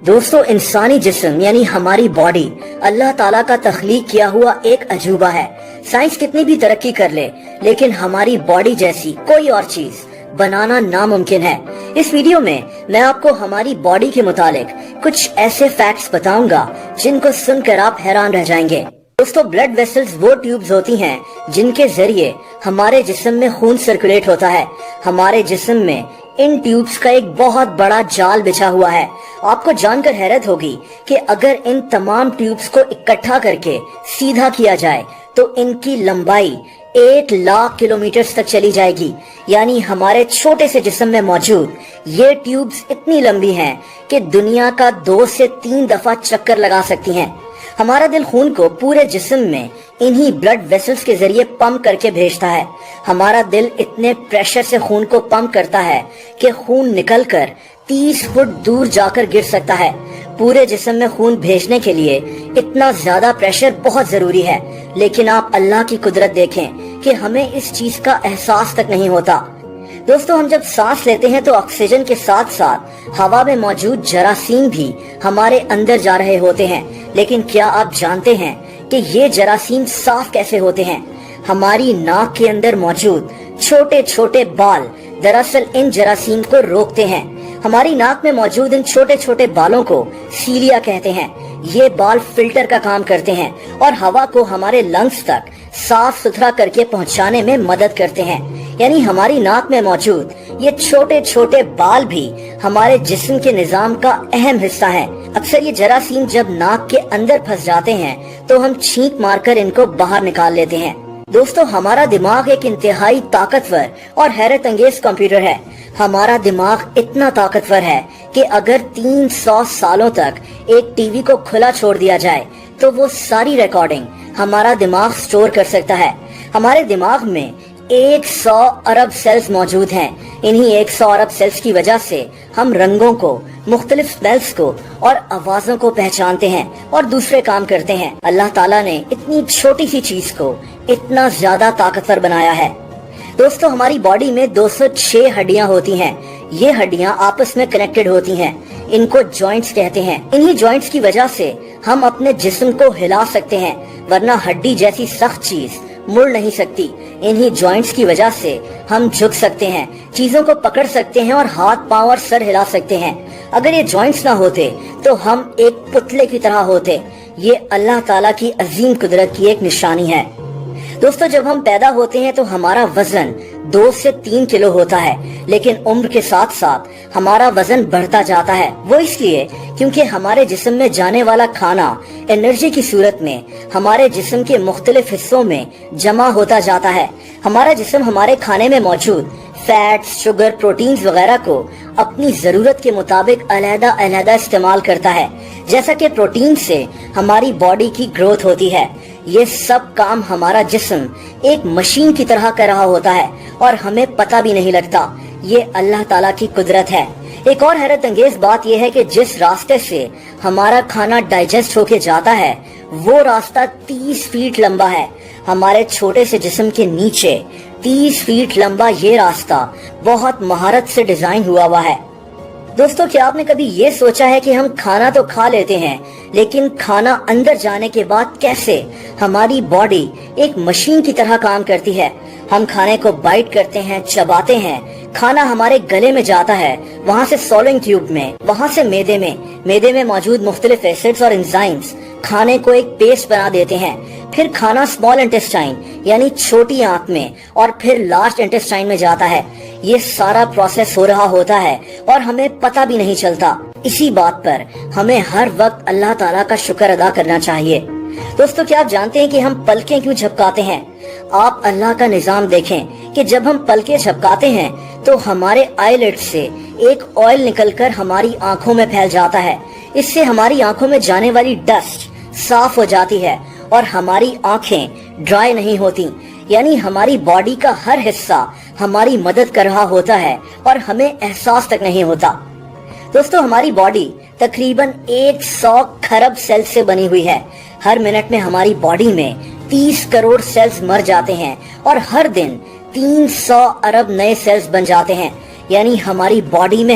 دوستو انسانی جسم یعنی ہماری باڈی اللہ تعالیٰ کا تخلیق کیا ہوا ایک عجوبہ ہے۔ سائنس کتنی بھی ترقی کر لے لیکن ہماری باڈی جیسی کوئی اور چیز بنانا ناممکن ہے۔ اس ویڈیو میں آپ کو ہماری باڈی کے متعلق کچھ ایسے فیکٹس بتاؤں گا جن کو سن کر آپ حیران رہ جائیں گے۔ دوستو بلڈ ویسلز وہ ٹیوبز ہوتی ہیں جن کے ذریعے ہمارے جسم میں خون سرکولیٹ ہوتا ہے۔ ہمارے جسم میں ان ٹیوبز کا ایک بہت بڑا جال بچھا ہوا ہے۔ آپ کو جان کر حیرت ہوگی کہ اگر ان تمام ٹیوبز کو اکٹھا کر کے سیدھا کیا جائے تو ان کی لمبائی 8 لاکھ کلومیٹر تک چلی جائے گی۔ یعنی ہمارے چھوٹے سے جسم میں موجود یہ ٹیوبز اتنی لمبی ہیں کہ دنیا کا 2 سے 3 دفعہ چکر لگا سکتی ہیں۔ ہمارا دل خون کو پورے جسم میں انہی بلڈ ویسلز کے ذریعے پمپ کر کے بھیجتا ہے۔ ہمارا دل اتنے پریشر سے خون کو پمپ کرتا ہے کہ خون نکل کر 30 فٹ دور جا کر گر سکتا ہے۔ پورے جسم میں خون بھیجنے کے لیے اتنا زیادہ پریشر بہت ضروری ہے، لیکن آپ اللہ کی قدرت دیکھیں کہ ہمیں اس چیز کا احساس تک نہیں ہوتا۔ دوستو ہم جب سانس لیتے ہیں تو آکسیجن کے ساتھ ساتھ ہوا میں موجود جراثیم بھی ہمارے اندر جا رہے ہوتے ہیں، لیکن کیا آپ جانتے ہیں کہ یہ جراثیم صاف کیسے ہوتے ہیں؟ ہماری ناک کے اندر موجود چھوٹے چھوٹے بال دراصل ان جراثیم کو روکتے ہیں۔ ہماری ناک میں موجود ان چھوٹے چھوٹے بالوں کو سیلیا کہتے ہیں۔ یہ بال فلٹر کا کام کرتے ہیں اور ہوا کو ہمارے لنگز تک صاف ستھرا کر کے پہنچانے میں مدد کرتے ہیں۔ یعنی ہماری ناک میں موجود یہ چھوٹے چھوٹے بال بھی ہمارے جسم کے نظام کا اہم حصہ ہیں۔ اکثر یہ جراثیم جب ناک کے اندر پھنس جاتے ہیں تو ہم چھینک مار کر ان کو باہر نکال لیتے ہیں۔ دوستو ہمارا دماغ ایک انتہائی طاقتور اور حیرت انگیز کمپیوٹر ہے۔ ہمارا دماغ اتنا طاقتور ہے کہ اگر 300 سالوں تک ایک ٹی وی کو کھلا چھوڑ دیا جائے تو وہ ساری ریکارڈنگ ہمارا دماغ سٹور کر سکتا ہے۔ ہمارے دماغ میں 100 ارب سیلز موجود ہیں۔ انہی 100 ارب سیلز کی وجہ سے ہم رنگوں کو، مختلف سمیلز کو اور آوازوں کو پہچانتے ہیں اور دوسرے کام کرتے ہیں۔ اللہ تعالیٰ نے اتنی چھوٹی سی چیز کو اتنا زیادہ طاقتور بنایا ہے۔ دوستو ہماری باڈی میں 206 ہڈیاں ہوتی ہیں۔ یہ ہڈیاں آپس میں کنیکٹڈ ہوتی ہیں، ان کو جوائنٹس کہتے ہیں۔ انہی جوائنٹس کی وجہ سے ہم اپنے جسم کو ہلا سکتے ہیں، ورنہ ہڈی جیسی سخت چیز مڑ نہیں سکتی۔ انہی جوائنٹس کی وجہ سے ہم جھک سکتے ہیں، چیزوں کو پکڑ سکتے ہیں اور ہاتھ پاؤں اور سر ہلا سکتے ہیں۔ اگر یہ جوائنٹس نہ ہوتے تو ہم ایک پتلے کی طرح ہوتے۔ یہ اللہ تعالیٰ کی عظیم قدرت کی ایک نشانی ہے۔ دوستو جب ہم پیدا ہوتے ہیں تو ہمارا وزن 2 سے 3 کلو ہوتا ہے، لیکن عمر کے ساتھ ساتھ ہمارا وزن بڑھتا جاتا ہے۔ وہ اس لیے کیونکہ ہمارے جسم میں جانے والا کھانا انرجی کی صورت میں ہمارے جسم کے مختلف حصوں میں جمع ہوتا جاتا ہے۔ ہمارا جسم ہمارے کھانے میں موجود فیٹس، شوگر، پروٹینز وغیرہ کو اپنی ضرورت کے مطابق علیحدہ علیحدہ استعمال کرتا ہے۔ جیسا کہ پروٹین سے ہماری باڈی کی گروتھ ہوتی ہے، یہ سب کام ہمارا جسم ایک مشین کی طرح کر رہا ہوتا ہے اور ہمیں پتہ بھی نہیں لگتا۔ یہ اللہ تعالیٰ کی قدرت ہے۔ ایک اور حیرت انگیز بات یہ ہے کہ جس راستے سے ہمارا کھانا ڈائجسٹ ہو کے جاتا ہے وہ راستہ 30 فیٹ لمبا ہے۔ ہمارے چھوٹے سے جسم کے نیچے 30 فیٹ لمبا یہ راستہ بہت مہارت سے ڈیزائن ہوا ہے۔ دوستو کیا آپ نے کبھی یہ سوچا ہے کہ ہم کھانا تو کھا لیتے ہیں لیکن کھانا اندر جانے کے بعد کیسے ہماری باڈی ایک مشین کی طرح کام کرتی ہے؟ ہم کھانے کو بائٹ کرتے ہیں، چباتے ہیں، کھانا ہمارے گلے میں جاتا ہے، وہاں سے سولنگ ٹیوب میں، وہاں سے میدے میں موجود مختلف ایسڈز اور انزائمز کھانے کو ایک پیسٹ بنا دیتے ہیں۔ پھر کھانا اسمال انٹسٹائن یعنی چھوٹی آنت میں اور پھر لارج انٹسٹائن میں جاتا ہے۔ یہ سارا پروسیس ہو رہا ہوتا ہے اور ہمیں پتہ بھی نہیں چلتا۔ اسی بات پر ہمیں ہر وقت اللہ تعالیٰ کا شکر ادا کرنا چاہیے۔ دوستو کیا آپ جانتے ہیں کہ ہم پلکیں کیوں جھپکاتے ہیں؟ آپ اللہ کا نظام دیکھیں کہ جب ہم پلکیں جھپکاتے ہیں تو ہمارے آئی لڈ سے ایک آئل نکل کر ہماری آنکھوں میں پھیل جاتا ہے۔ اس سے ہماری آنکھوں میں جانے والی ڈسٹ صاف ہو جاتی ہے اور ہماری آنکھیں ڈرائی نہیں ہوتی۔ یعنی ہماری باڈی کا ہر حصہ ہماری مدد کر رہا ہوتا ہے اور ہمیں احساس تک نہیں ہوتا۔ دوستو ہماری باڈی تقریباً 100 کھرب سیل سے بنی ہوئی ہے۔ ہر منٹ میں ہماری باڈی میں 30 کروڑ سیلز مر جاتے ہیں اور ہر دن 300 ارب نئے سیلز بن جاتے ہیں۔ یعنی ہماری باڈی میں